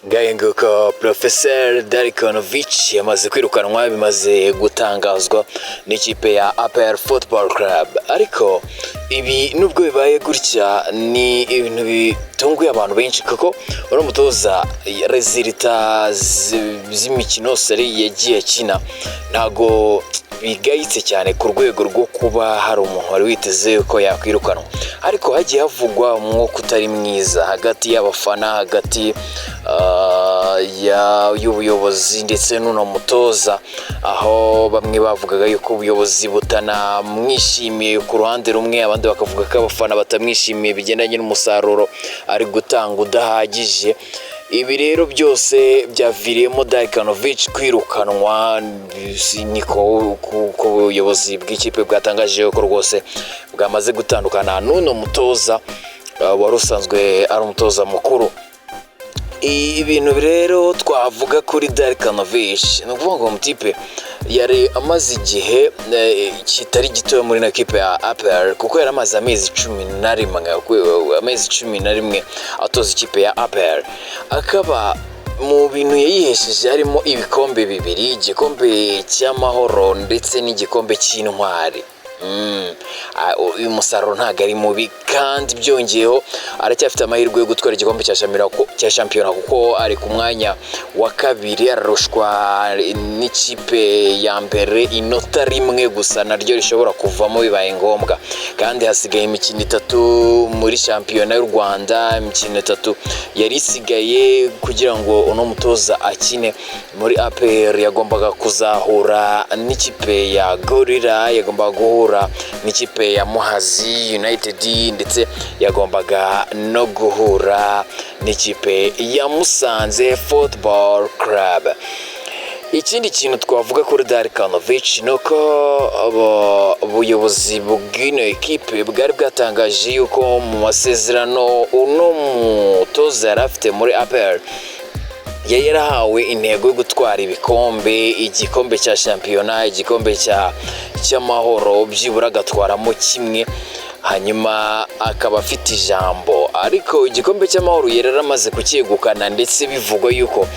Ngayenguko Professor Darikonovic yamaze kwirukanwa bimaze gutangazwa n'ikipe ya APR Football Club. Ariko ibi nubwo bibaye gutya ni ibintu bitunguye abantu benshi kuko Umutoza resulta z'imikino seri yagiye kina ntago bigayitse cyane ku rwego rwo kuba hari umuntu wari witeze ko yakwirukanwa, ariko hagiye havugwa umwuka utari mwiza hagati y'abafana, hagati y'ubuyobozi ndetse n'uno mutoza, aho bamwe bavugaga yuko ubuyobozi butanamwishimiye ku ruhande rumwe, abandi bakavuga ko abafana batamwishimiye bigendanye n'umusaruro ari gutanga udahagije. Ibi rero byose byaviriyemo Darikonovic kwirukanwa, niko ku buyobozi bw'ikipe bwatangaje ko rwose bwamaze gutandukana n'uno mutoza wari usanzwe ari umutoza mukuru. Ibintu rero twavuga kuri Darikonovic ni ukuvuga ngo umutipe yari amaze igihe kitari gito muri na kipe ya APR, kuko yari amaze amezi 11 atoza ikipe ya APR. Akaba mu bintu yayihesheje harimo ibikombe bibiri, igikombe cy'amahoro ndetse n'igikombe cy'intwari. Uyu musaruro ntago ari mubi, kandi byongeyeho aracyafite amahirwe yo gutwara igikombe cya shampiyona kuko ari ku mwanya wa kabiri, ararushwa n'ikipe ya mbere inota rimwe gusa naryo rishobora kuvamo bibaye ngombwa. Kandi hasigaye imikino 3 muri shampiyona y'u Rwanda, imikino 3 yari isigaye kugira ngo uno mutoza akine. Muri APR yagombaga kuzahura n'ikipe ya Gorilla, yagombaga guhura n'ikipe ya Muhazi United ndetse yagombaga no guhura n'ikipe ya Musanze Football Club. Ikindi kintu twavuga kuri Darikonovic nuko ubuyobozi bw'ino ekipe bwari bwatangaje yuko mu masezerano uno mutoza yari afite muri APR yari yarahawe intego yo gutwara ibikombe, igikombe cya shampiyona, igikombe cy'amahoro, byibura agatwaramo kimwe, hanyuma akaba afite ijambo. Ariko igikombe cy'amahoro yari yaramaze kucyegukana, ndetse bivugwa yuko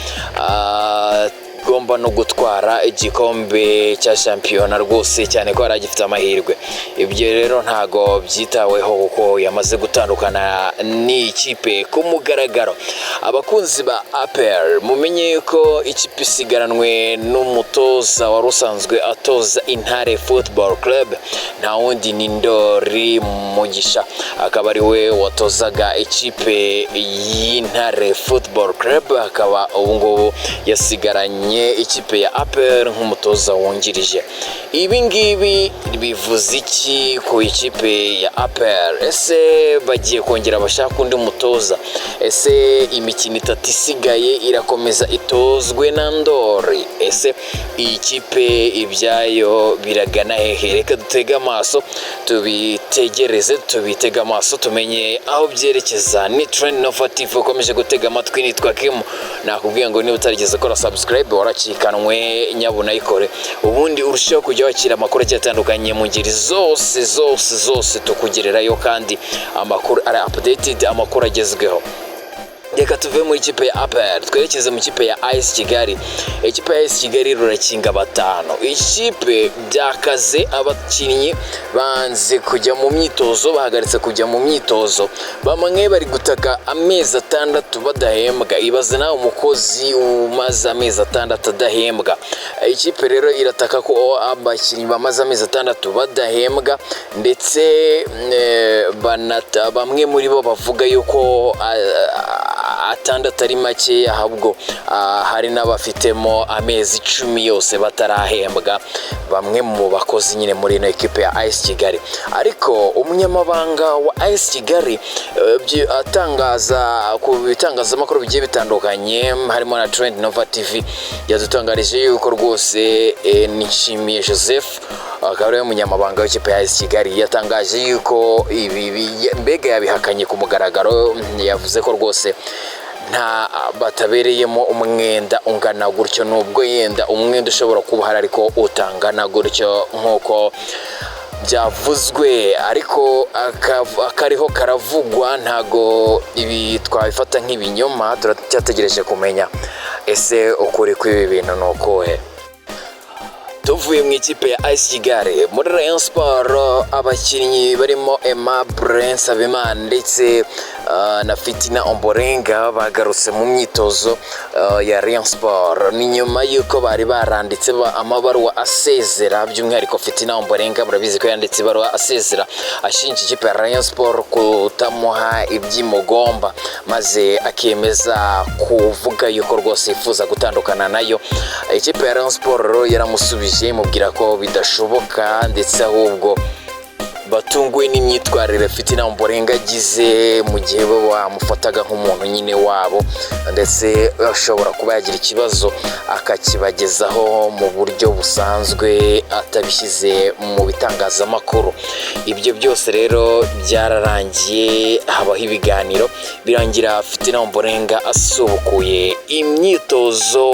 gomba no gutwara igikombe cya shampiyona rwose, cyane ko aragifite amahirwe. Ibyo rero ntago byitaweho kuko yamaze gutandukana n'ikipe ku mugaragaro. Abakunzi ba APR mumenye yuko ikipe isigaranwe n'umutoza wari usanzwe atoza Intare Football Club, nta wundi ni Ndori Mugisha, akaba ari we watozaga ikipe y'Intare Football Club, akaba ubu ngubu yasigaranye ikipe ya APR nk'umutoza wungirije. Ibi ngibi bivuze iki ku ikipe ya APR? Ese bagiye kongera bashaka undi mutoza? Ese imikino 3 isigaye irakomeza itozwe na Ndori? Ese iyi kipe ibyayo biragana hehe? Reka dutege amaso tubitega amaso tumenye aho byerekeza. Ni Trend Innovative ukomeje gutega amatwi, nitwa Kim. Nakubwiye ngo niba utarigeze kora subscribe waracikanwe, nyabuna ikore, ubundi urushaho kujya wakira amakuru atandukanye mu ngeri zose tukugererayo, kandi amakuru ari updated, amakuru agezweho. Reka tuve muri ikipe ya APR twerekeze mu ikipe ya AS Kigali. Ikipe ya AS Kigali rurakinga 5. Ikipe byakaze, abakinnyi banze kujya mu myitozo, bahagaritse kujya mu myitozo, bamwe bari gutaka amezi 6 badahembwa. Ibaze nawe umukozi umaze amezi 6 adahembwa. Ikipe rero irataka ko abakinnyi bamaze amezi 6 badahembwa, ndetse bamwe muri bo bavuga yuko 6 ari make, ahubwo hari n'abafitemo amezi 10 yose batarahembwa, bamwe mu bakozi nyine muri ino ekipe ya AS Kigali. Ariko umunyamabanga wa AS Kigali atangaza ku bitangazamakuru bigiye bitandukanye, harimo na Trend Innovative, yadutangarije yuko rwose Nishimiye Joseph, akaba ari umunyamabanga w'ikipe ya AS Kigali, yatangaje yuko ibi mbega yabihakanye ku mugaragaro. Yavuze ko rwose nta batabereyemo umwenda ungana gutyo, nubwo yenda umwenda ushobora kuba hari ariko utangana gutyo, nk'uko byavuzwe ariko akariho karavugwa ntago ibi twabifata nk'ibinyoma turacyategereje kumenya ese ukuri kw'ibi bintu nukohe. Tuvuye mu ikipe ya AS Kigali muri Rayon Sport abakinnyi barimo Aimable Nsabimana ndetse na Fitina Omborenga bagarutse mu myitozo ya Rayon Sport. Ni nyuma yuko bari baranditse amabaruwa asezera, by'umwihariko Fitina Omborenga murabizi ko yanditse ibaruwa asezera ashinja ikipe ya Rayon Sport kutamuha iby'imugomba, maze akemeza kuvuga yuko rwose yifuza gutandukana nayo. Ikipe ya Rayon Sport yaramusubije mubwira ko bidashoboka, ndetse ahubwo batunguwe n'imyitwarire Fitina Omborenga agize mu gihe bo bamufataga nk'umuntu nyine wabo, ndetse ashobora kuba yagira ikibazo akakibagezaho mu buryo busanzwe atabishyize mu bitangazamakuru. Ibyo byose rero byararangiye, habaho ibiganiro birangira Fitina Omborenga asubukuye imyitozo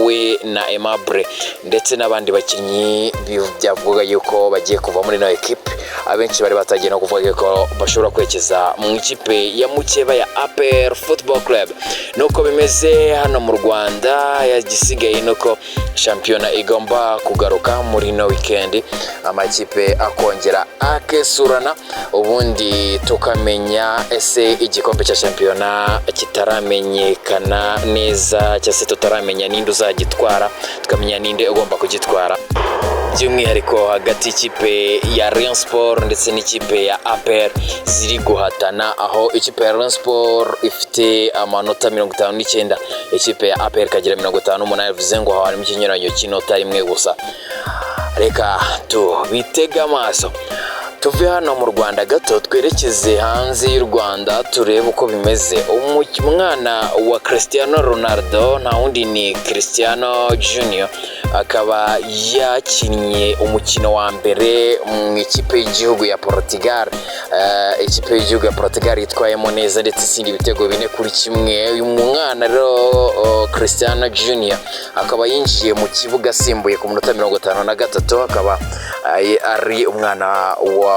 we na Aimable ndetse n'abandi bakinnyi byavuga yuko bagiye kuva muri no equipe. Abenshi bari batagiye no kuvuga ko bashobora kwerekeza mu ikipe ya mukeba ya APR Football Club. Nuko bimeze hano mu Rwanda, yagisigaye nuko shampiyona igomba kugaruka muri no weekend, amakipe akongera akesurana, ubundi tukamenya ese igikombe cya shampiyona kitaramenyekana neza cyase tutaramenya ninde uzagitwara, tukamenya ninde ugomba kugitwara. By'umwihariko hagati y'ikipe ya Rayon Sport ndetse n'ikipe ya APR ziri guhatana, aho ikipe ya Rayon Sport ifite amanota 59, ikipe ya APR kagira 58, bivuze ngo hari mu kinyuranyo cy'inota rimwe gusa. Reka bitega amaso tuve hano mu Rwanda gato twerekeze hanze y'u Rwanda turebe uko bimeze. Umwana wa Cristiano Ronaldo nta wundi ni Cristiano Junior, akaba yakinnye umukino wa mbere mu ikipe y'igihugu ya Portugal. Ikipe y'igihugu ya Portugal yitwayemo neza ndetse isindi ibitego 4-1. Uyu mwana rero Cristiano Junior akaba yinjiye mu kibuga asimbuye ku minota 53, akaba ari umwana wa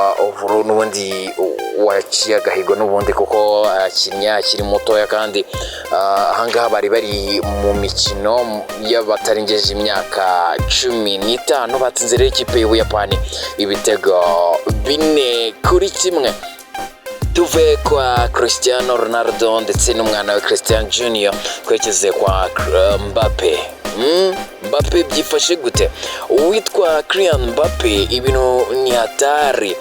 n'ubundi waciye agahigo n'ubundi kuko akiri mutoya, kandi ahangaha bari mu mikino y'abatarengeje imyaka 15 batsinze rero ikipe y'Ubuyapani ibitego 4-1. Tuve kwa Cristiano Ronaldo ndetse n'umwana wa Cristiano Junior kwekeze kwa Mbappe. Mbappe byifashe gute? Uwitwa Kylian Mbappe ibintu ni hatari.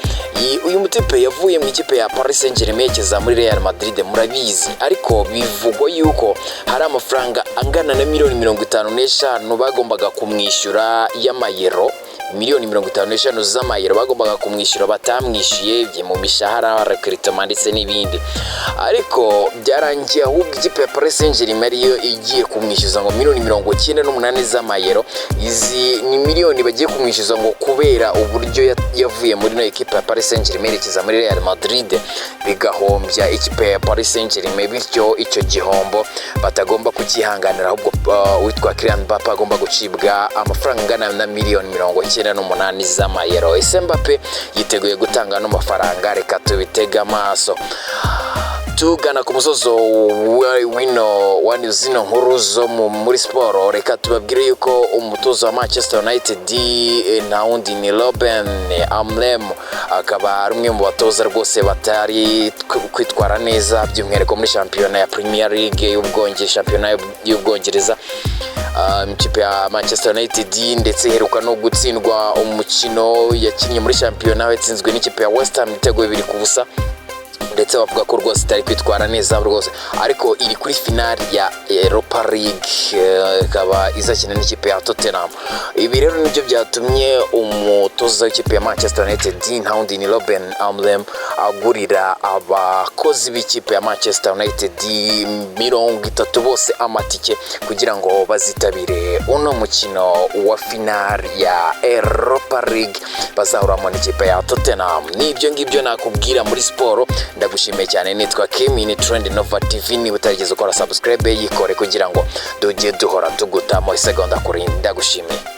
Uyu mutipe yavuye mu ikipe ya Paris Saint-Germain yekeza muri Real Madrid murabizi, ariko bivugwa yuko hari amafaranga angana na $50,000 bagombaga kumwishyura y'amayero, $50,000 z'amayero bagombaga kumwishyura batamwishyuye mu mishahara, recruitment ndetse n'ibindi. Ariko byarangiye ahubwo ikipe ya Paris Saint-Germain ariyo igiye kumwishyuza ngo $98,000 z'amayero. Izi ni miliyoni bagiye kumwishyuza ngo kubera uburyo yavuye muri no equipe ya Paris Saint-Germain ikiza muri Real Madrid bigahombya ikipe ya Paris Saint-Germain, bityo icyo gihombo batagomba kukihanganira, ahubwo witwa Kylian Mbappe agomba gucibwa amafaranga angana na $98,000 z'amayero. Ese Mbappe yiteguye gutanga no mafaranga? Reka tubitega amaso. Tugana ku musozo zino nkuru zo muri siporo, reka tubabwire yuko umutoza wa Manchester United nta wundi ni Ruben Amorim, akaba ari umwe mu batoza rwose batari kwitwara neza, by'umwihariko muri shampiyona ya Premier League y'Ubwongereza. Ikipe ya Manchester United ndetse iheruka no gutsindwa umukino yakinnye muri shampiyona, yatsinzwe n'ikipe ya West Ham ibitego 2-0, ndetse bavuga ko rwose itari kwitwara neza rwose, ariko iri kuri finali ya Europa League, ikaba izakina n'ikipe ya Tottenham. Ibi rero nibyo byatumye umutoza w'ikipe ya Manchester United nta wundi ni Ruben Amorim agurira abakozi b'ikipe ya Manchester United 30 bose amatike kugira ngo bazitabire uno mukino wa finali ya Europa League bazahuramo n'ikipe ya Tottenham. Nibyo ngibyo nakubwira muri siporo. Ndagushimiye cyane, nitwa Kim, ni Trend Nova TV. Niba utarigeze ukora subscribe yikore kugira ngo tujye duhora tugutamo isegonda kuri. Ndagushimiye.